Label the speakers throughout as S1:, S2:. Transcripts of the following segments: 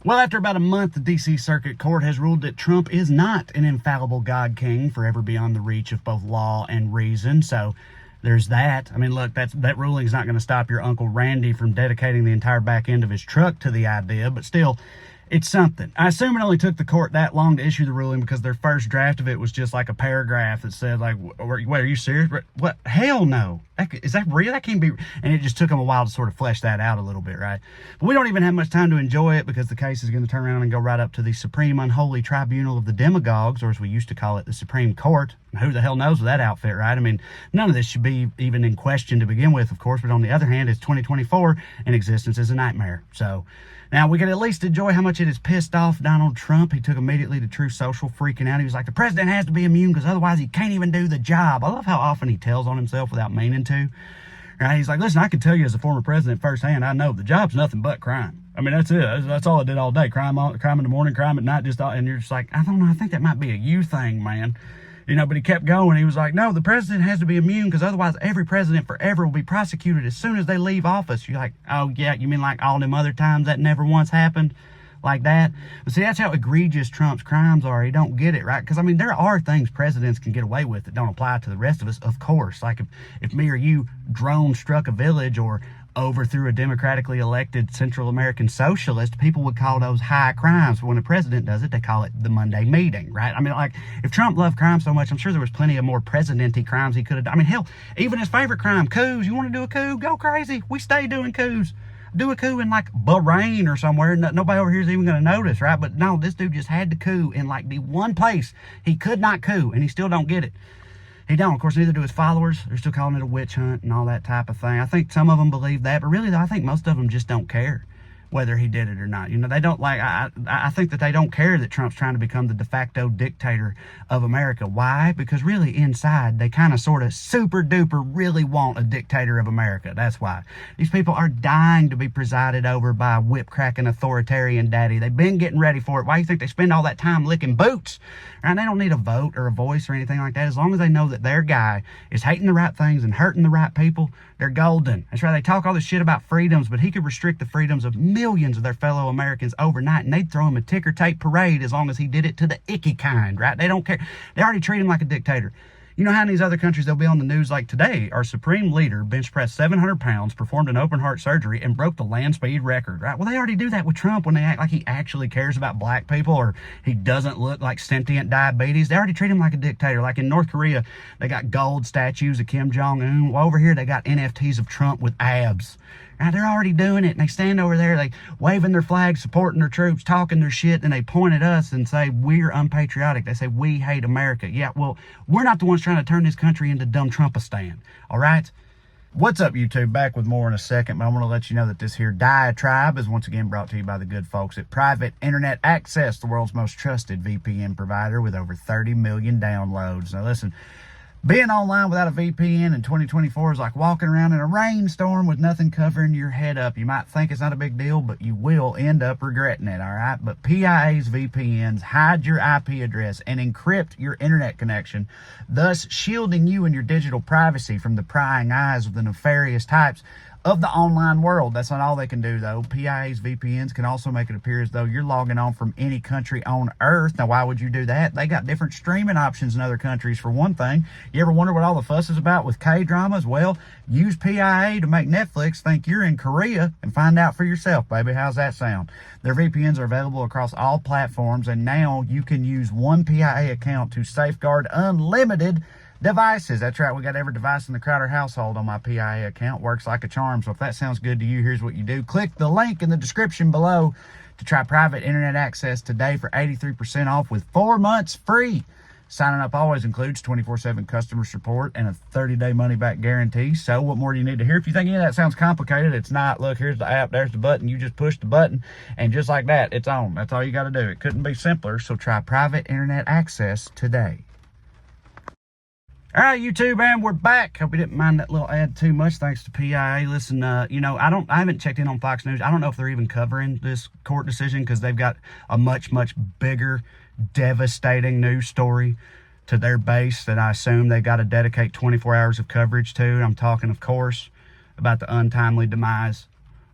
S1: Well, after about a month, the D.C. Circuit Court has ruled that Trump is not an infallible God King, forever beyond the reach of both law and reason. So there's that. I mean, look, that ruling's not going to stop your Uncle Randy from dedicating the entire back end of his truck to the idea, but still, it's something. I assume it only took the court that long to issue the ruling because their first draft of it was just like a paragraph that said, like, wait, are you serious? What? Hell no. Is that real? That can't be. And it just took them a while to sort of flesh that out a little bit, right? But we don't even have much time to enjoy it because the case is going to turn around and go right up to the Supreme Unholy Tribunal of the Demagogues, or as we used to call it, the Supreme Court. Who the hell knows with that outfit, right? I mean, none of this should be even in question to begin with, of course, but on the other hand, it's 2024 and existence is a nightmare. So now we can at least enjoy how much it has pissed off Donald Trump. He took immediately to True Social, freaking out. He was like, the president has to be immune because otherwise he can't even do the job. I love how often he tells on himself without meaning to. Right? He's like, listen, I can tell you as a former president firsthand, I know the job's nothing but crime. I mean, that's it. That's all I did all day. Crime in the morning, crime at night, and you're just like, I don't know. I think that might be a you thing, man. You know, but he kept going. He was like, no, the president has to be immune because otherwise every president forever will be prosecuted as soon as they leave office. You're like, oh, yeah, you mean like all them other times that never once happened? Like that? But see, that's how egregious Trump's crimes are. He don't get it, right? Because, I mean, there are things presidents can get away with that don't apply to the rest of us, of course. Like if me or you drone struck a village or overthrew a democratically elected Central American socialist, people would call those high crimes. But when a president does it, they call it the Monday meeting, right? I mean, like, if Trump loved crime so much, I'm sure there was plenty of more president-y crimes he could have done. I mean, hell, even his favorite crime, coups. You want to do a coup? Go crazy. We stay doing coups. Do a coup in like Bahrain or somewhere. Nobody over here is even going to notice, right? But no, this dude just had to coup in like the one place he could not coup, and he still don't get it. He don't. Of course, neither do his followers. They're still calling it a witch hunt and all that type of thing. I think some of them believe that, but really, though, I think most of them just don't care whether he did it or not. You know, they don't like, I think that they don't care that Trump's trying to become the de facto dictator of America. Why? Because really inside, they kind of sort of super duper really want a dictator of America. That's why. These people are dying to be presided over by a whip-cracking authoritarian daddy. They've been getting ready for it. Why do you think they spend all that time licking boots? Right? They don't need a vote or a voice or anything like that. As long as they know that their guy is hating the right things and hurting the right people, they're golden. That's right. They talk all this shit about freedoms, but he could restrict the freedoms of millions of their fellow Americans overnight, and they'd throw him a ticker tape parade as long as he did it to the icky kind, right? They don't care. They already treat him like a dictator. You know how in these other countries they'll be on the news like today, our supreme leader bench pressed 700 pounds, performed an open heart surgery, and broke the land speed record, right? Well, they already do that with Trump when they act like he actually cares about black people or he doesn't look like sentient diabetes. They already treat him like a dictator. Like in North Korea, they got gold statues of Kim Jong-un. Well, over here, they got NFTs of Trump with abs. Right, they're already doing it, and they stand over there, like waving their flags, supporting their troops, talking their shit, and they point at us and say, we're unpatriotic. They say, we hate America. Yeah, well, we're not the ones trying to turn this country into dumb Trumpistan, all right? What's up, YouTube? Back with more in a second, but I want to let you know that this here diatribe is once again brought to you by the good folks at Private Internet Access, the world's most trusted VPN provider with over 30 million downloads. Now, listen, being online without a VPN in 2024 is like walking around in a rainstorm with nothing covering your head up. You might think it's not a big deal, but you will end up regretting it, all right? But PIA's VPNs hide your IP address and encrypt your internet connection, thus shielding you and your digital privacy from the prying eyes of the nefarious types of the online world. That's not all they can do, though. PIA's VPNs can also make it appear as though you're logging on from any country on Earth. Now, why would you do that? They got different streaming options in other countries, for one thing. You ever wonder what all the fuss is about with K-dramas? Well, use PIA to make Netflix think you're in Korea and find out for yourself, baby. How's that sound? Their VPNs are available across all platforms, and now you can use one PIA account to safeguard unlimited devices. That's right. We got every device in the Crowder household on my PIA account. Works like a charm. So if that sounds good to you, here's what you do. Click the link in the description below to try Private Internet Access today for 83% off with 4 months free. Signing up always includes 24/7 customer support and a 30-day money-back guarantee. So what more do you need to hear? If you think any of that sounds complicated, it's not. Look, here's the app. There's the button. You just push the button, and just like that, it's on. That's all you got to do. It couldn't be simpler. So try Private Internet Access today. All right, YouTube, and we're back. Hope you didn't mind that little ad too much. Thanks to PIA. Listen, you know, I haven't checked in on Fox News. I don't know if they're even covering this court decision because they've got a much, much bigger, devastating news story to their base that I assume they got to dedicate 24 hours of coverage to. I'm talking, of course, about the untimely demise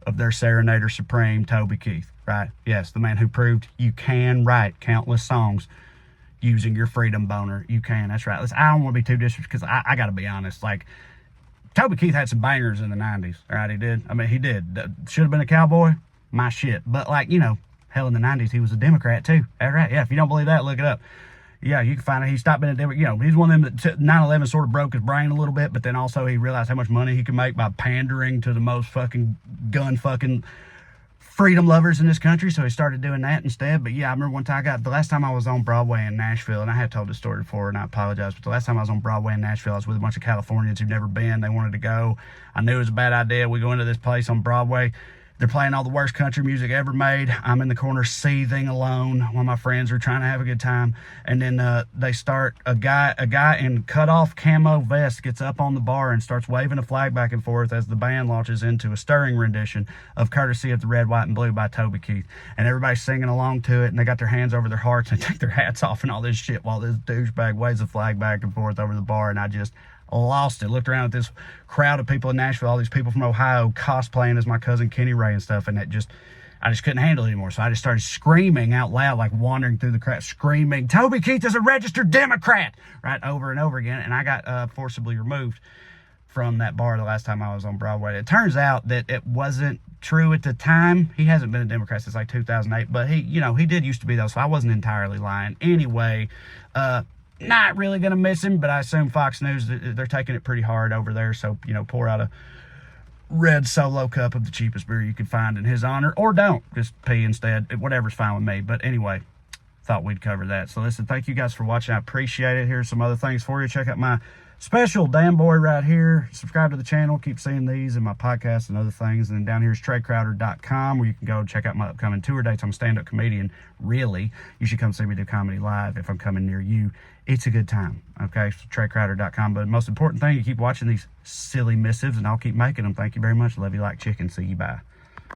S1: of their Serenader Supreme, Toby Keith. right? Yes, the man who proved you can write countless songs using your freedom boner. You can, that's right. Listen, I don't want to be too disrespectful, because I got to be honest. Like, Toby Keith had some bangers in the 90s, all right? He did. I mean, he did. Should have been a cowboy, my shit. But, like, you know, hell, in the 90s, he was a Democrat, too. All right, yeah, if you don't believe that, look it up. Yeah, you can find it. He stopped being a Democrat. You know, he's one of them that 9/11 sort of broke his brain a little bit, but then also he realized how much money he could make by pandering to the most fucking gun fucking freedom lovers in this country, so he started doing that instead. But yeah, I remember one time the last time I was on Broadway in Nashville, and I have told this story before, and I apologize, but the last time I was on Broadway in Nashville, I was with a bunch of Californians who'd never been. They wanted to go. I knew it was a bad idea. We go into this place on Broadway. They're playing all the worst country music ever made. I'm in the corner seething alone while my friends are trying to have a good time. And then they start, a guy in cut-off camo vest gets up on the bar and starts waving a flag back and forth as the band launches into a stirring rendition of Courtesy of the Red, White, and Blue by Toby Keith. And everybody's singing along to it, and they got their hands over their hearts and take their hats off and all this shit while this douchebag waves a flag back and forth over the bar. And I just lost it. Looked around at this crowd of people in Nashville, all these people from Ohio cosplaying as my cousin Kenny Ray and stuff, and I just couldn't handle it anymore. So I just started screaming out loud, like wandering through the crowd, screaming, "Toby Keith is a registered Democrat!" right, over and over again. And I got forcibly removed from that bar the last time I was on Broadway. It turns out that it wasn't true at the time. He hasn't been a Democrat since like 2008, but he did used to be, though, so I wasn't entirely lying. Anyway, not really going to miss him, but I assume Fox News, they're taking it pretty hard over there. So, pour out a red Solo cup of the cheapest beer you can find in his honor, or don't. Just pee instead. Whatever's fine with me. But anyway, thought we'd cover that. So listen, thank you guys for watching. I appreciate it. Here's some other things for you. Check out my special Damn Boy right here. Subscribe to the channel. Keep seeing these in my podcast and other things. And then down here is TreyCrowder.com, where you can go check out my upcoming tour dates. I'm a stand-up comedian. Really, you should come see me do comedy live if I'm coming near you. It's a good time. Okay, so TreyCrowder.com. But the most important thing, you keep watching these silly missives, and I'll keep making them. Thank you very much. Love you like chicken. See you. Bye.